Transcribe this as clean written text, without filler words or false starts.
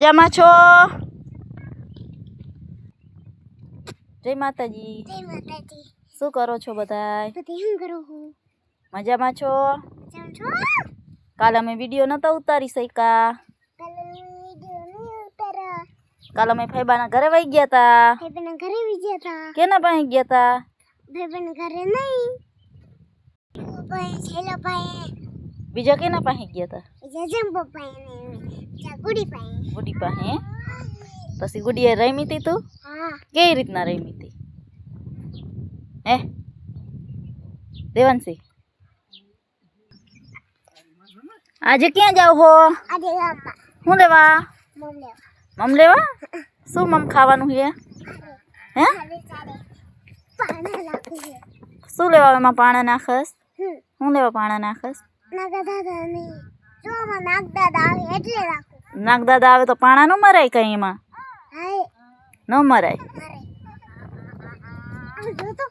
મજામાં છો? જય માતાજી. જય માતાજી. શું કરો છો બધાય? શું કરો છો? મજામાં છો? મજામાં છો? કાલ અમે વિડીયો નતા ઉતારી શક્યા. કાલ અમે ફૈબાના ઘરે વહી ગયા તા. ભાઈબંધના ઘરે બી ગયા તા. કેના પાસે ગયા તા? ભાઈબંધના ઘરે નહીં. ભાઈ છેલ્લો ભાઈ. બીજા કેના પાસે ગયા તા? બીજા જંબો ભાઈ ને ગુડી ભાઈ. ગુડી પાસે. પછી ગુડીએ રમી તી તું? હા. કેવી રીતના રમી તી? હે દેવાંશી, આજે ક્યાં જાવ હો? આજે ગામમાં શું લેવા? મમ લેવા. મમ લેવા? શું મમ ખાવાનું છે? હે પાણા નાખું છે. શું લેવા એમાં પાણા નાખસ? હમ. શું લેવા પાણા નાખસ? નાગા દાદા નહીં. જો આમાં નાગ દાદા આવે એટલે રાખું. નાગદાદા આવે તો પાણા ન મરાય કઈ એમાં? હાય ન મરાય. મારે. આ જો તો